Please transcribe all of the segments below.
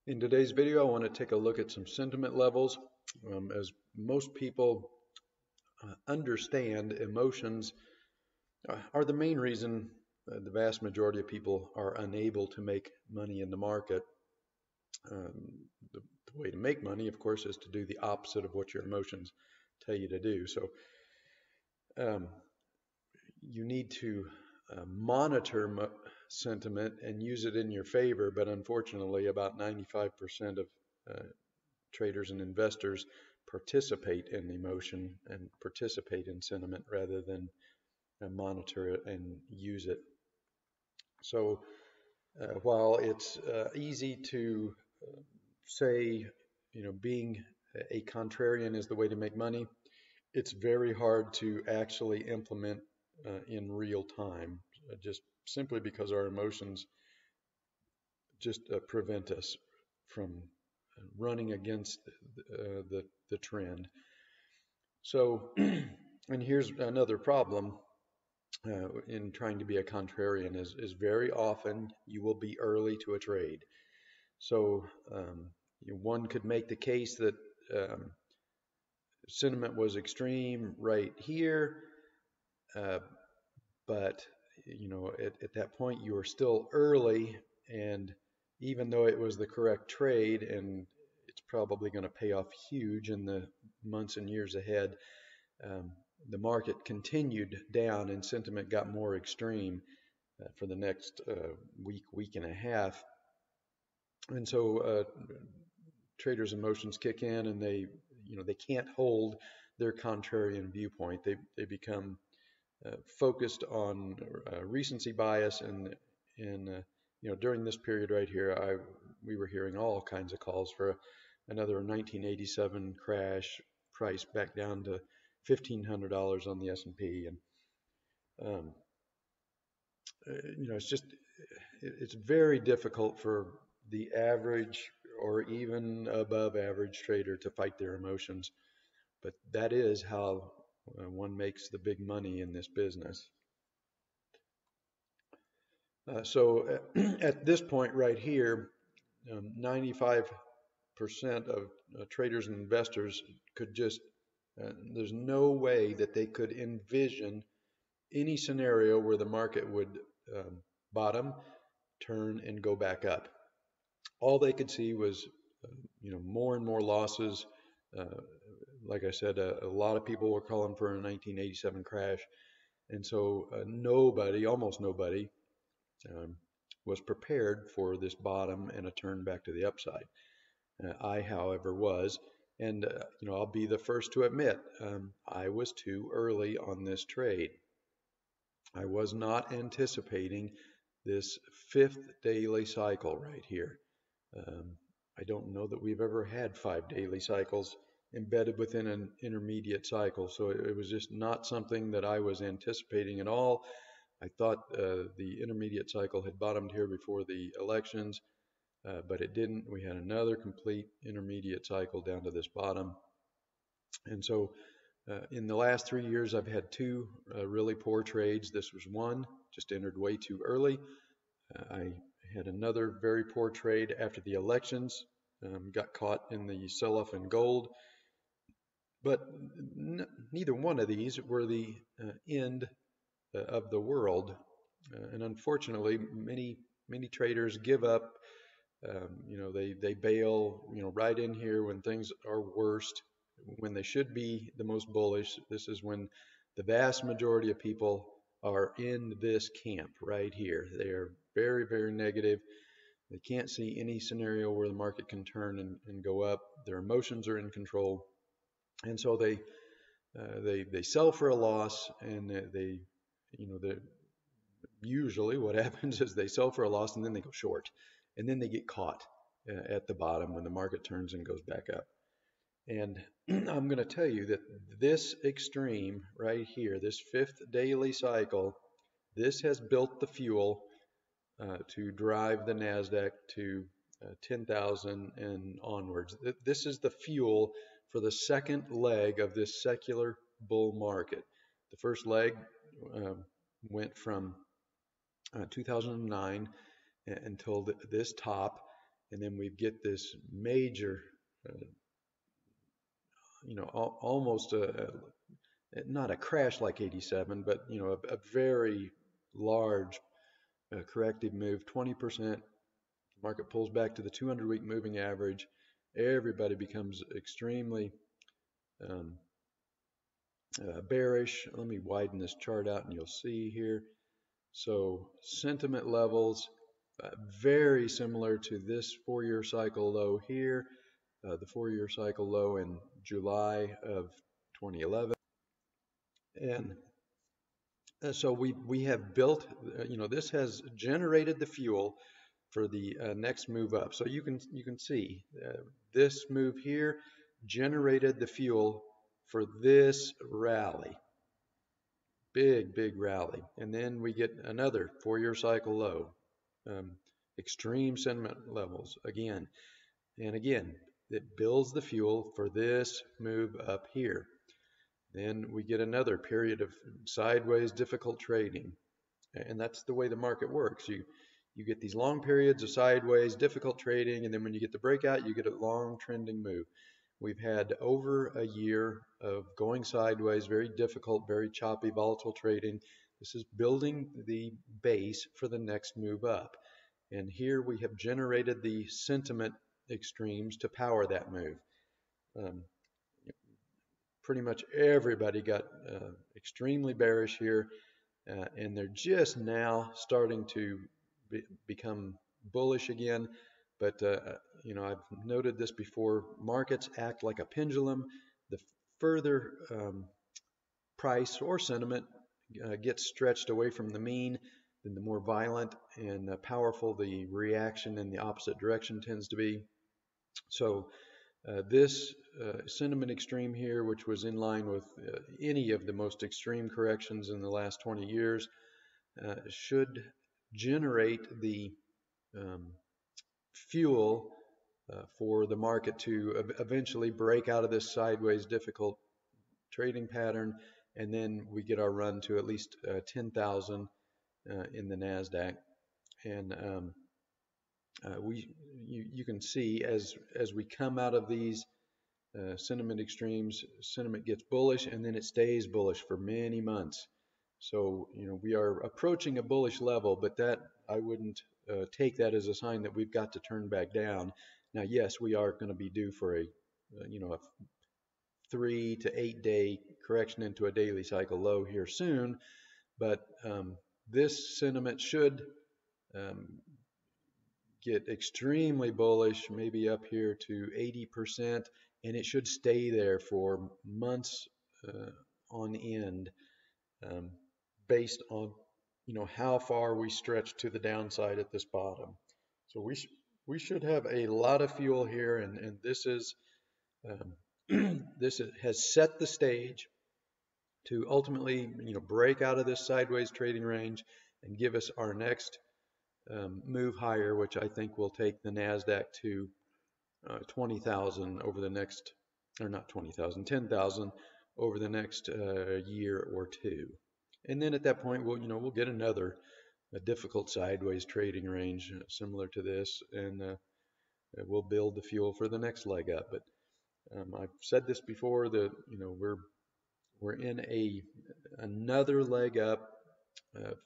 In today's video, I want to take a look at some sentiment levels. As most people understand, emotions are the main reason the vast majority of people are unable to make money in the market. The way to make money, of course, is to do the opposite of what your emotions tell you to do. So um, you need to monitor sentiment and use it in your favor, but unfortunately, about 95% of traders and investors participate in emotion and participate in sentiment rather than monitor it and use it. So while it's easy to say, being a contrarian is the way to make money, it's very hard to actually implement in real time, just simply because our emotions just prevent us from running against the trend. So, and here's another problem in trying to be a contrarian is very often you will be early to a trade. So one could make the case that sentiment was extreme right here, uh, but at that point you were still early, and even though it was the correct trade and it's probably going to pay off huge in the months and years ahead, um, the market continued down and sentiment got more extreme for the next week and a half. And so traders' emotions kick in, and they can't hold their contrarian viewpoint. They become focused on recency bias, and during this period right here, we were hearing all kinds of calls for another 1987 crash, price back down to $1,500 on the S&P, and um, it's very difficult for the average or even above average trader to fight their emotions, but that is how one makes the big money in this business. So at this point right here, 95% of traders and investors could just, there's no way that they could envision any scenario where the market would bottom, turn, and go back up. All they could see was, more and more losses. Uh, like I said, a lot of people were calling for a 1987 crash, and so almost nobody, um, was prepared for this bottom and a turn back to the upside. I, however, was, and I'll be the first to admit, I was too early on this trade. I was not anticipating this fifth daily cycle right here. Um, I don't know that we've ever had 5 daily cycles embedded within an intermediate cycle, so it was just not something that I was anticipating at all. I thought the intermediate cycle had bottomed here before the elections, but it didn't. We had another complete intermediate cycle down to this bottom. And so in the last 3 years, I've had two really poor trades. This was one, just entered way too early. I had another very poor trade after the elections, got caught in the sell-off in gold. But neither one of these were the end of the world. And unfortunately, many traders give up. They bail, right in here when things are worst, when they should be the most bullish. This is when the vast majority of people are in this camp right here. They are very, very negative. They can't see any scenario where the market can turn and go up. Their emotions are in control, and so they sell for a loss, and usually what happens is they sell for a loss and then they go short, and then they get caught at the bottom when the market turns and goes back up. And I'm going to tell you that this extreme right here, this fifth daily cycle, this has built the fuel to drive the NASDAQ to 10,000 and onwards. This is the fuel for the second leg of this secular bull market. The first leg went from 2009 until this top, and then we get this major, almost not a crash like 87, but a very large corrective move, 20%. Market pulls back to the 200-week moving average. Everybody becomes extremely um, bearish. Let me widen this chart out and you'll see here. So sentiment levels very similar to this 4-year cycle low here, the 4-year cycle low in July of 2011. And so we have built, this has generated the fuel for the next move up. So you can see this move here generated the fuel for this rally. Big rally. And then we get another 4-year cycle low. Extreme sentiment levels again and again. It builds the fuel for this move up here. Then we get another period of sideways difficult trading. And that's the way the market works. You get these long periods of sideways difficult trading, and then when you get the breakout, you get a long trending move. We've had over a year of going sideways, very difficult, very choppy, volatile trading. This is building the base for the next move up. And here we have generated the sentiment extremes to power that move. Pretty much everybody got extremely bearish here, and they're just now starting to become bullish again. But I've noted this before. Markets act like a pendulum. The further price or sentiment gets stretched away from the mean, then the more violent and powerful the reaction in the opposite direction tends to be. So this sentiment extreme here, which was in line with any of the most extreme corrections in the last 20 years, should generate the fuel for the market to eventually break out of this sideways difficult trading pattern, and then we get our run to at least 10,000 in the NASDAQ. And you can see as we come out of these sentiment extremes, sentiment gets bullish, and then it stays bullish for many months. So we are approaching a bullish level, but that I wouldn't take that as a sign that we've got to turn back down. Now, yes, we are going to be due for a 3 to 8 day correction into a daily cycle low here soon, but this sentiment should get extremely bullish, maybe up here to 80%, and it should stay there for months on end, based on how far we stretch to the downside at this bottom. So we should have a lot of fuel here, and this is this has set the stage to ultimately break out of this sideways trading range and give us our next move higher, which I think will take the NASDAQ to 20,000 over the next, or not 20,000, 10,000 over the next year or two. And then at that point, we'll get another difficult sideways trading range similar to this, and we'll build the fuel for the next leg up. But I've said this before that we're in another leg up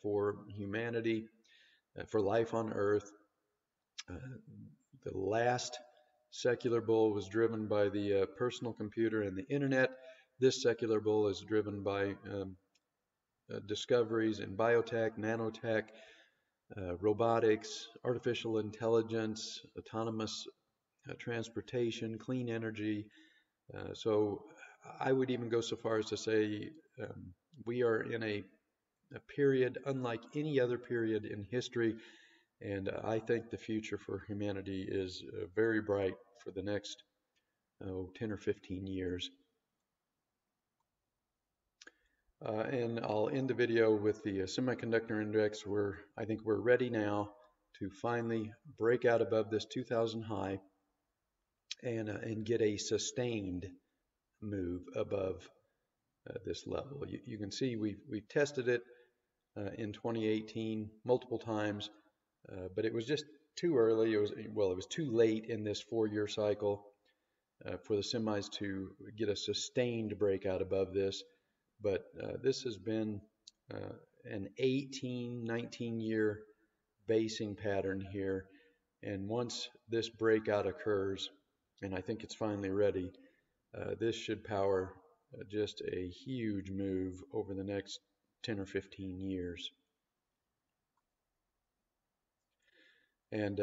for humanity, for life on Earth. The last secular bull was driven by the personal computer and the internet. This secular bull is driven by discoveries in biotech, nanotech, robotics, artificial intelligence, autonomous transportation, clean energy. So I would even go so far as to say we are in a period unlike any other period in history, and I think the future for humanity is very bright for the next 10 or 15 years. And I'll end the video with the semiconductor index, where I think we're ready now to finally break out above this 2,000 high and get a sustained move above this level. You can see we've tested it in 2018 multiple times, but it was just too early. It was too late in this 4-year cycle for the semis to get a sustained breakout above this. But this has been an 18, 19-year basing pattern here. And once this breakout occurs, and I think it's finally ready, this should power just a huge move over the next 10 or 15 years. And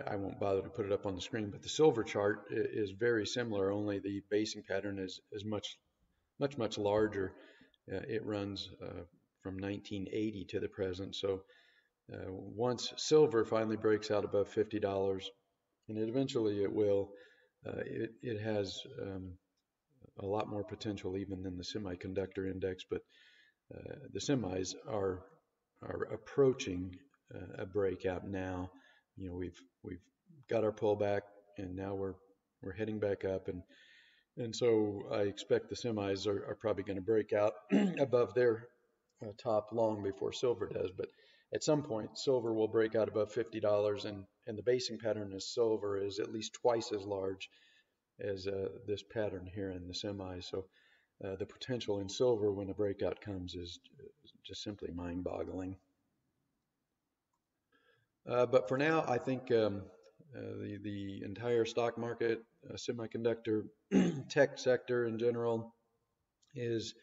I won't bother to put it up on the screen, but the silver chart is very similar, only the basing pattern is much larger. It runs from 1980 to the present. So once silver finally breaks out above $50, and eventually it will, it has a lot more potential even than the semiconductor index, but the semis are approaching a breakout now. You know, we've got our pullback, and now we're heading back up, and so I expect the semis are probably going to break out above their top long before silver does. But at some point, silver will break out above $50, and the basing pattern is silver is at least twice as large as this pattern here in the semis. So the potential in silver when a breakout comes is just simply mind-boggling. But for now, I think the entire stock market, semiconductor, tech sector in general, is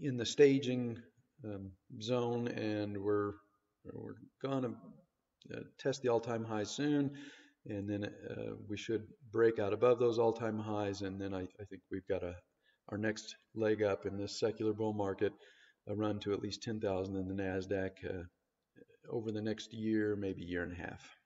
in the staging zone, and we're gonna test the all-time highs soon, and then we should break out above those all-time highs, and then I think we've got our next leg up in this secular bull market, a run to at least 10,000 in the NASDAQ over the next year, maybe year and a half.